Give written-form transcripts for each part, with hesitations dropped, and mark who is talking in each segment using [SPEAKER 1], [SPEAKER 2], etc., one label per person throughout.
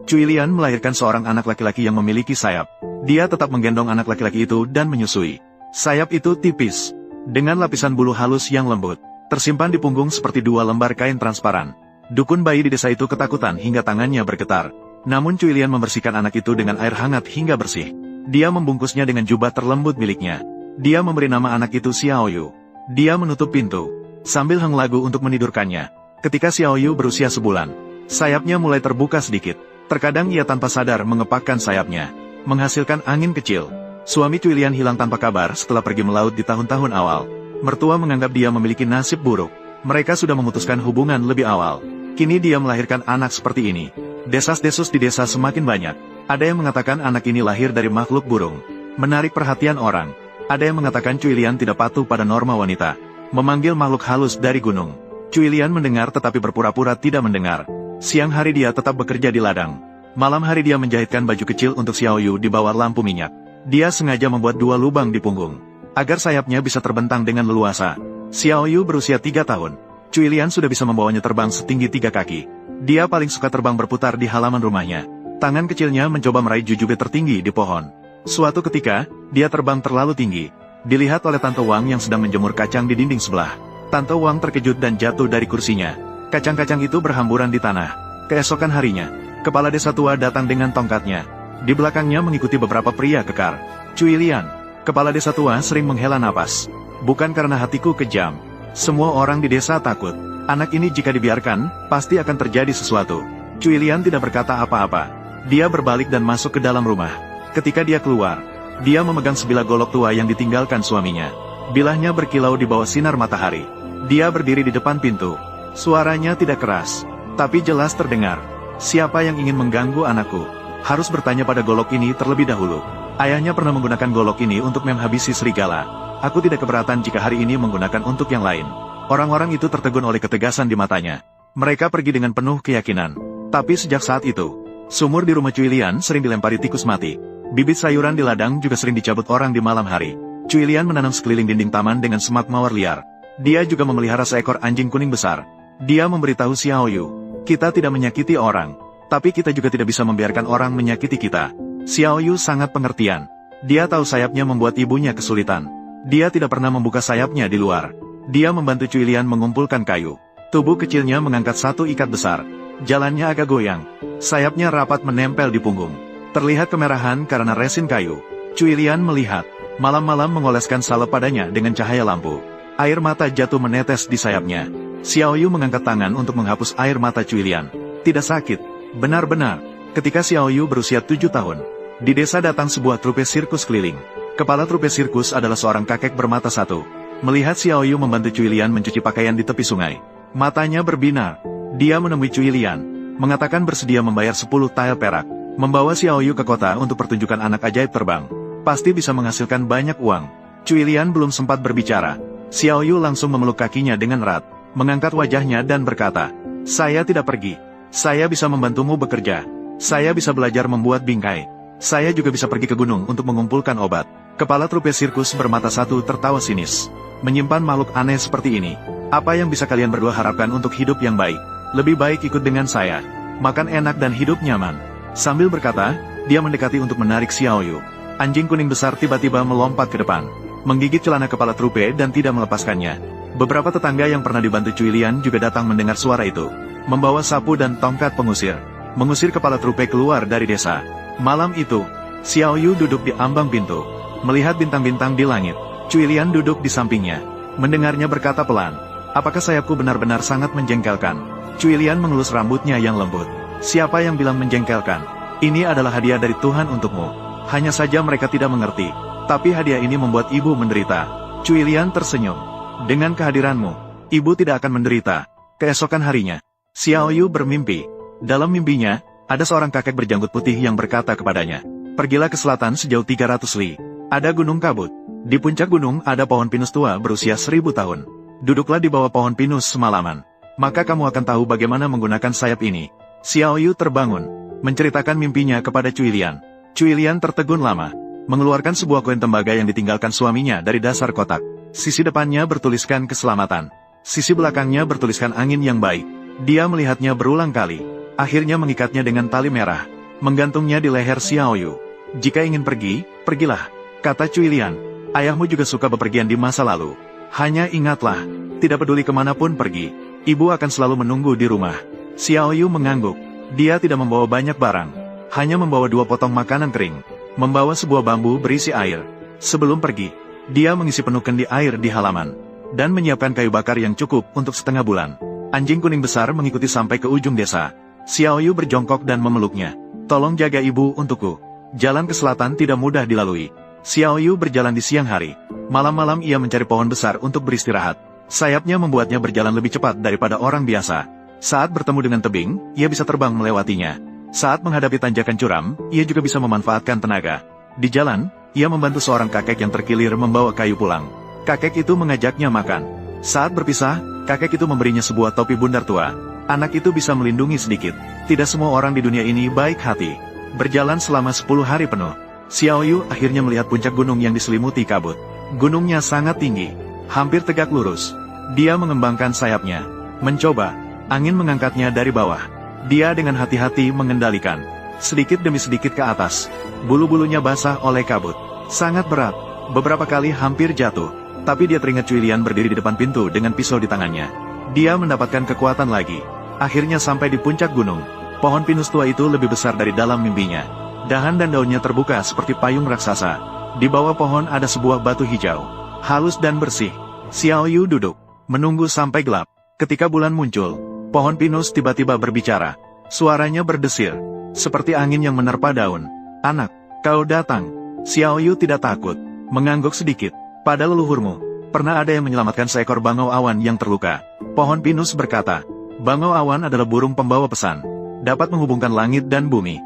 [SPEAKER 1] Cui Lian melahirkan seorang anak laki-laki yang memiliki sayap. Dia tetap menggendong anak laki-laki itu dan menyusui. Sayap itu tipis, dengan lapisan bulu halus yang lembut, tersimpan di punggung seperti dua lembar kain transparan. Dukun bayi di desa itu ketakutan hingga tangannya bergetar. Namun Cui Lian membersihkan anak itu dengan air hangat hingga bersih. Dia membungkusnya dengan jubah terlembut miliknya. Dia memberi nama anak itu Xiaoyu. Dia menutup pintu, sambil heng lagu untuk menidurkannya. Ketika Xiaoyu berusia sebulan, sayapnya mulai terbuka sedikit. Terkadang ia tanpa sadar mengepakkan sayapnya, menghasilkan angin kecil. Suami Cui Lian hilang tanpa kabar setelah pergi melaut di tahun-tahun awal. Mertua menganggap dia memiliki nasib buruk. Mereka sudah memutuskan hubungan lebih awal. Kini dia melahirkan anak seperti ini. Desas-desus di desa semakin banyak. Ada yang mengatakan anak ini lahir dari makhluk burung, menarik perhatian orang. Ada yang mengatakan Cui Lian tidak patuh pada norma wanita, memanggil makhluk halus dari gunung. Cui Lian mendengar tetapi berpura-pura tidak mendengar. Siang hari dia tetap bekerja di ladang. Malam hari dia menjahitkan baju kecil untuk Xiaoyu di bawah lampu minyak. Dia sengaja membuat 2 lubang di punggung, agar sayapnya bisa terbentang dengan leluasa. Xiaoyu berusia 3 tahun. Cui Lian sudah bisa membawanya terbang setinggi 3 kaki. Dia paling suka terbang berputar di halaman rumahnya. Tangan kecilnya mencoba meraih jujube tertinggi di pohon. Suatu ketika, dia terbang terlalu tinggi. Dilihat oleh Tante Wang yang sedang menjemur kacang di dinding sebelah. Tante Wang terkejut dan jatuh dari kursinya. Kacang-kacang itu berhamburan di tanah. Keesokan harinya, kepala desa tua datang dengan tongkatnya. Di belakangnya mengikuti beberapa pria kekar. Cui Lian, kepala desa tua sering menghela napas. Bukan karena hatiku kejam. Semua orang di desa takut. Anak ini jika dibiarkan, pasti akan terjadi sesuatu. Cui Lian tidak berkata apa-apa. Dia berbalik dan masuk ke dalam rumah. Ketika dia keluar, dia memegang sebilah golok tua yang ditinggalkan suaminya. Bilahnya berkilau di bawah sinar matahari. Dia berdiri di depan pintu. Suaranya tidak keras, tapi jelas terdengar. Siapa yang ingin mengganggu anakku, harus bertanya pada golok ini terlebih dahulu. Ayahnya pernah menggunakan golok ini untuk menghabisi serigala. Aku tidak keberatan jika hari ini menggunakan untuk yang lain. Orang-orang itu tertegun oleh ketegasan di matanya. Mereka pergi dengan penuh keyakinan. Tapi sejak saat itu, sumur di rumah Cui Lian sering dilempari tikus mati. Bibit sayuran di ladang juga sering dicabut orang di malam hari. Cui Lian menanam sekeliling dinding taman dengan semak mawar liar. Dia juga memelihara seekor anjing kuning besar. Dia memberitahu Xiaoyu, kita tidak menyakiti orang, tapi kita juga tidak bisa membiarkan orang menyakiti kita. Xiaoyu sangat pengertian. Dia tahu sayapnya membuat ibunya kesulitan. Dia tidak pernah membuka sayapnya di luar. Dia membantu Cui Lian mengumpulkan kayu. Tubuh kecilnya mengangkat satu ikat besar. Jalannya agak goyang. Sayapnya rapat menempel di punggung. Terlihat kemerahan karena resin kayu. Cui Lian melihat. Malam-malam mengoleskan salep padanya dengan cahaya lampu. Air mata jatuh menetes di sayapnya. Xiaoyu mengangkat tangan untuk menghapus air mata Cui Lian. Tidak sakit. Benar-benar. Ketika Xiaoyu berusia 7 tahun, di desa datang sebuah trupe sirkus keliling. Kepala trupe sirkus adalah seorang kakek bermata satu. Melihat Xiaoyu membantu Cui Lian mencuci pakaian di tepi sungai, matanya berbinar. Dia menemui Cui Lian, mengatakan bersedia membayar 10 tael perak, membawa Xiaoyu ke kota untuk pertunjukan anak ajaib terbang. Pasti bisa menghasilkan banyak uang. Cui Lian belum sempat berbicara. Xiaoyu langsung memeluk kakinya dengan erat, mengangkat wajahnya dan berkata, saya tidak pergi. Saya bisa membantumu bekerja. Saya bisa belajar membuat bingkai. Saya juga bisa pergi ke gunung untuk mengumpulkan obat. Kepala trupe sirkus bermata satu tertawa sinis. Menyimpan makhluk aneh seperti ini. Apa yang bisa kalian berdua harapkan untuk hidup yang baik? Lebih baik ikut dengan saya. Makan enak dan hidup nyaman. Sambil berkata, dia mendekati untuk menarik Xiaoyu. Anjing kuning besar tiba-tiba melompat ke depan, menggigit celana kepala trupe dan tidak melepaskannya. Beberapa tetangga yang pernah dibantu Cui Lian juga datang mendengar suara itu. Membawa sapu dan tongkat pengusir. Mengusir kepala trupe keluar dari desa. Malam itu, Xiaoyu duduk di ambang pintu. Melihat bintang-bintang di langit. Cui Lian duduk di sampingnya. Mendengarnya berkata pelan. Apakah sayapku benar-benar sangat menjengkelkan? Cui Lian mengelus rambutnya yang lembut. Siapa yang bilang menjengkelkan? Ini adalah hadiah dari Tuhan untukmu. Hanya saja mereka tidak mengerti. Tapi hadiah ini membuat ibu menderita. Cui Lian tersenyum. Dengan kehadiranmu, ibu tidak akan menderita. Keesokan harinya, Xiaoyu bermimpi. Dalam mimpinya, ada seorang kakek berjanggut putih yang berkata kepadanya, pergilah ke selatan sejauh 300 li. Ada gunung kabut. Di puncak gunung ada pohon pinus tua berusia 1000 tahun. Duduklah di bawah pohon pinus semalaman. Maka kamu akan tahu bagaimana menggunakan sayap ini. Xiaoyu terbangun, menceritakan mimpinya kepada Cui Lian. Cui Lian tertegun lama, mengeluarkan sebuah koin tembaga yang ditinggalkan suaminya dari dasar kotak. Sisi depannya bertuliskan keselamatan. Sisi belakangnya bertuliskan angin yang baik. Dia melihatnya berulang kali. Akhirnya mengikatnya dengan tali merah. menggantungnya di leher Xiaoyu. "Jika ingin pergi, pergilah," kata Cuilian. "Ayahmu juga suka bepergian di masa lalu. Hanya ingatlah, tidak peduli kemanapun pergi, ibu akan selalu menunggu di rumah." Xiaoyu mengangguk. Dia tidak membawa banyak barang, hanya membawa 2 potong makanan kering, membawa sebuah bambu berisi air. Sebelum pergi, dia mengisi penuh kendi air di halaman, dan menyiapkan kayu bakar yang cukup untuk setengah bulan. Anjing kuning besar mengikuti sampai ke ujung desa. Xiaoyu berjongkok dan memeluknya. "Tolong jaga ibu untukku. Jalan ke selatan tidak mudah dilalui." Xiaoyu berjalan di siang hari. Malam-malam ia mencari pohon besar untuk beristirahat. Sayapnya membuatnya berjalan lebih cepat daripada orang biasa. Saat bertemu dengan tebing, ia bisa terbang melewatinya. Saat menghadapi tanjakan curam, ia juga bisa memanfaatkan tenaga. Di jalan, ia membantu seorang kakek yang terkilir membawa kayu pulang. Kakek itu mengajaknya makan. Saat berpisah, kakek itu memberinya sebuah topi bundar tua. Anak itu bisa melindungi sedikit. Tidak semua orang di dunia ini baik hati. Berjalan selama 10 hari penuh, Xiaoyu akhirnya melihat puncak gunung yang diselimuti kabut. Gunungnya sangat tinggi, hampir tegak lurus. Dia mengembangkan sayapnya, mencoba. Angin mengangkatnya dari bawah. Dia dengan hati-hati mengendalikan. Sedikit demi sedikit ke atas. Bulu-bulunya basah oleh kabut. Sangat berat. Beberapa kali hampir jatuh. Tapi dia teringat Cuilian berdiri di depan pintu dengan pisau di tangannya. Dia mendapatkan kekuatan lagi. Akhirnya sampai di puncak gunung. Pohon pinus tua itu lebih besar dari dalam mimpinya. Dahan dan daunnya terbuka seperti payung raksasa. Di bawah pohon ada sebuah batu hijau, halus dan bersih. Xiaoyu duduk, menunggu sampai gelap. Ketika bulan muncul, pohon pinus tiba-tiba berbicara. Suaranya berdesir, seperti angin yang menerpa daun. "Anak, kau datang." Xiaoyu tidak takut, mengangguk sedikit. "Pada leluhurmu, pernah ada yang menyelamatkan seekor bangau awan yang terluka." Pohon pinus berkata, "Bangau awan adalah burung pembawa pesan, dapat menghubungkan langit dan bumi.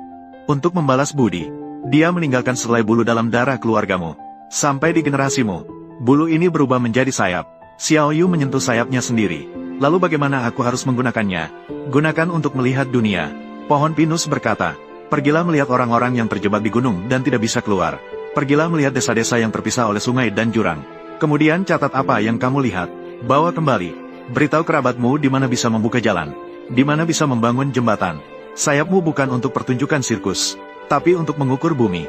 [SPEAKER 1] Untuk membalas budi, dia meninggalkan selai bulu dalam darah keluargamu. Sampai di generasimu, bulu ini berubah menjadi sayap." Xiaoyu menyentuh sayapnya sendiri. "Lalu bagaimana aku harus menggunakannya?" "Gunakan untuk melihat dunia." Pohon pinus berkata, "Pergilah melihat orang-orang yang terjebak di gunung dan tidak bisa keluar. Pergilah melihat desa-desa yang terpisah oleh sungai dan jurang. Kemudian catat apa yang kamu lihat. Bawa kembali. Beritahu kerabatmu di mana bisa membuka jalan, di mana bisa membangun jembatan. Sayapmu bukan untuk pertunjukan sirkus, tapi untuk mengukur bumi."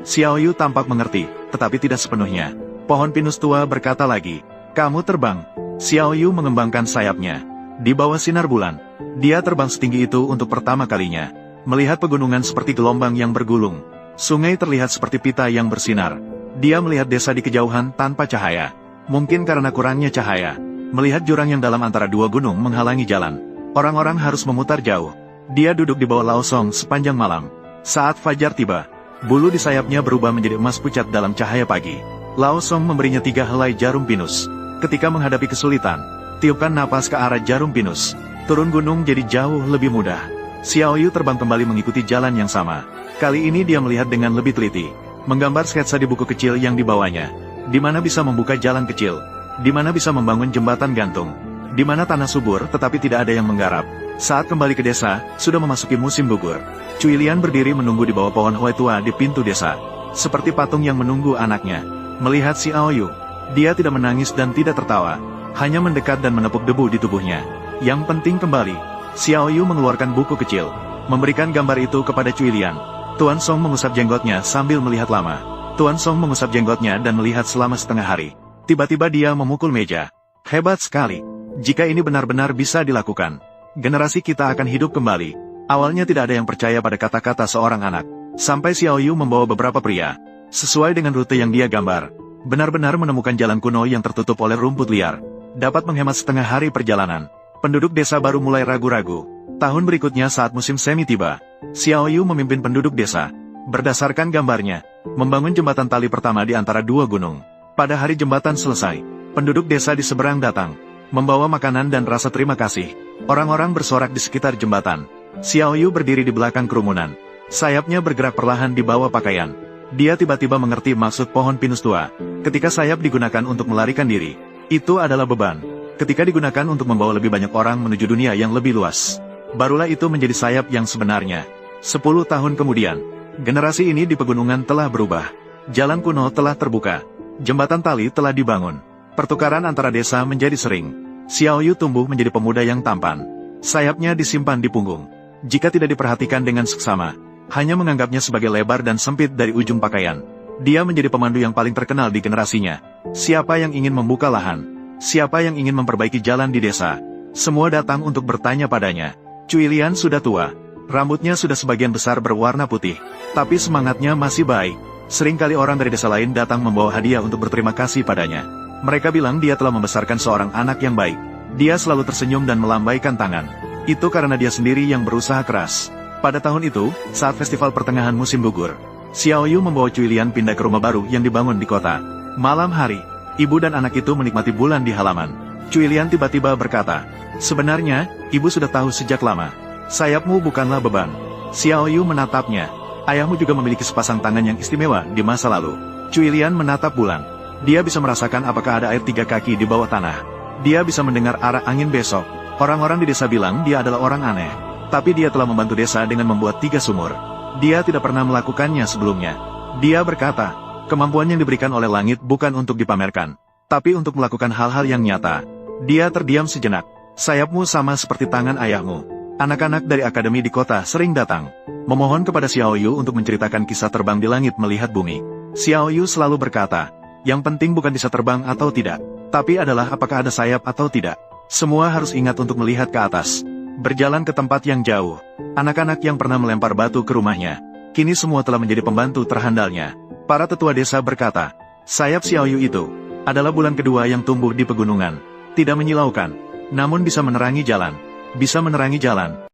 [SPEAKER 1] Xiaoyu tampak mengerti, tetapi tidak sepenuhnya. Pohon pinus tua berkata lagi, "Kamu terbang." Xiaoyu mengembangkan sayapnya. Di bawah sinar bulan, dia terbang setinggi itu untuk pertama kalinya. Melihat pegunungan seperti gelombang yang bergulung. Sungai terlihat seperti pita yang bersinar. Dia melihat desa di kejauhan tanpa cahaya. Mungkin karena kurangnya cahaya. Melihat jurang yang dalam antara 2 gunung menghalangi jalan. Orang-orang harus memutar jauh. Dia duduk di bawah Laosong sepanjang malam. Saat fajar tiba, bulu di sayapnya berubah menjadi emas pucat dalam cahaya pagi. Laosong memberinya 3 helai jarum pinus. Ketika menghadapi kesulitan, tiupkan napas ke arah jarum pinus. Turun gunung jadi jauh lebih mudah. Xiaoyu terbang kembali mengikuti jalan yang sama. Kali ini dia melihat dengan lebih teliti. Menggambar sketsa di buku kecil yang dibawanya. Di mana bisa membuka jalan kecil. Di mana bisa membangun jembatan gantung. Di mana tanah subur tetapi tidak ada yang menggarap. Saat kembali ke desa, sudah memasuki musim gugur. Cuilian berdiri menunggu di bawah pohon huai tua di pintu desa. Seperti patung yang menunggu anaknya. Melihat Xiaoyu, dia tidak menangis dan tidak tertawa. Hanya mendekat dan menepuk debu di tubuhnya. Yang penting kembali. Xiaoyu mengeluarkan buku kecil. Memberikan gambar itu kepada Cuilian. Tuan Song mengusap jenggotnya sambil melihat lama. Tuan Song mengusap jenggotnya dan melihat selama setengah hari. Tiba-tiba dia memukul meja. "Hebat sekali. Jika ini benar-benar bisa dilakukan, generasi kita akan hidup kembali." Awalnya tidak ada yang percaya pada kata-kata seorang anak. Sampai Xiaoyu membawa beberapa pria. Sesuai dengan rute yang dia gambar. Benar-benar menemukan jalan kuno yang tertutup oleh rumput liar. Dapat menghemat setengah hari perjalanan. Penduduk desa baru mulai ragu-ragu. Tahun berikutnya saat musim semi tiba, Xiaoyu memimpin penduduk desa. Berdasarkan gambarnya, membangun jembatan tali pertama di antara 2 gunung. Pada hari jembatan selesai, penduduk desa di seberang datang. Membawa makanan dan rasa terima kasih. Orang-orang bersorak di sekitar jembatan. Xiaoyu berdiri di belakang kerumunan. Sayapnya bergerak perlahan di bawah pakaian. Dia tiba-tiba mengerti maksud pohon pinus tua. Ketika sayap digunakan untuk melarikan diri, itu adalah beban. Ketika digunakan untuk membawa lebih banyak orang menuju dunia yang lebih luas, barulah itu menjadi sayap yang sebenarnya. 10 tahun kemudian, generasi ini di pegunungan telah berubah. Jalan kuno telah terbuka. Jembatan tali telah dibangun. Pertukaran antara desa menjadi sering. Xiaoyu tumbuh menjadi pemuda yang tampan. Sayapnya disimpan di punggung. Jika tidak diperhatikan dengan seksama, hanya menganggapnya sebagai lebar dan sempit dari ujung pakaian. Dia menjadi pemandu yang paling terkenal di generasinya. Siapa yang ingin membuka lahan? Siapa yang ingin memperbaiki jalan di desa? Semua datang untuk bertanya padanya. Cui Lian sudah tua. Rambutnya sudah sebagian besar berwarna putih. Tapi semangatnya masih baik. Seringkali orang dari desa lain datang membawa hadiah untuk berterima kasih padanya. Mereka bilang dia telah membesarkan seorang anak yang baik. Dia selalu tersenyum dan melambaikan tangan. Itu karena dia sendiri yang berusaha keras. Pada tahun itu, saat festival pertengahan musim gugur, Xiao Yu membawa Cui Lian pindah ke rumah baru yang dibangun di kota. Malam hari, ibu dan anak itu menikmati bulan di halaman. Cui Lian tiba-tiba berkata, "Sebenarnya, ibu sudah tahu sejak lama. Sayapmu bukanlah beban." Xiao Yu menatapnya. "Ayahmu juga memiliki sepasang tangan yang istimewa di masa lalu." Cui Lian menatap bulan. Dia bisa merasakan apakah ada air 3 kaki di bawah tanah. Dia bisa mendengar arah angin besok. Orang-orang di desa bilang dia adalah orang aneh. Tapi dia telah membantu desa dengan membuat 3 sumur. Dia tidak pernah melakukannya sebelumnya. Dia berkata, kemampuan yang diberikan oleh langit bukan untuk dipamerkan, tapi untuk melakukan hal-hal yang nyata. Dia terdiam sejenak. "Sayapmu sama seperti tangan ayahmu." Anak-anak dari akademi di kota sering datang, memohon kepada Xiao Yu untuk menceritakan kisah terbang di langit melihat bumi. Xiao Yu selalu berkata, yang penting bukan bisa terbang atau tidak, tapi adalah apakah ada sayap atau tidak. Semua harus ingat untuk melihat ke atas. Berjalan ke tempat yang jauh. Anak-anak yang pernah melempar batu ke rumahnya, kini semua telah menjadi pembantu terhandalnya. Para tetua desa berkata, sayap Xiao Yu itu adalah bulan kedua yang tumbuh di pegunungan. Tidak menyilaukan, namun bisa menerangi jalan. Bisa menerangi jalan.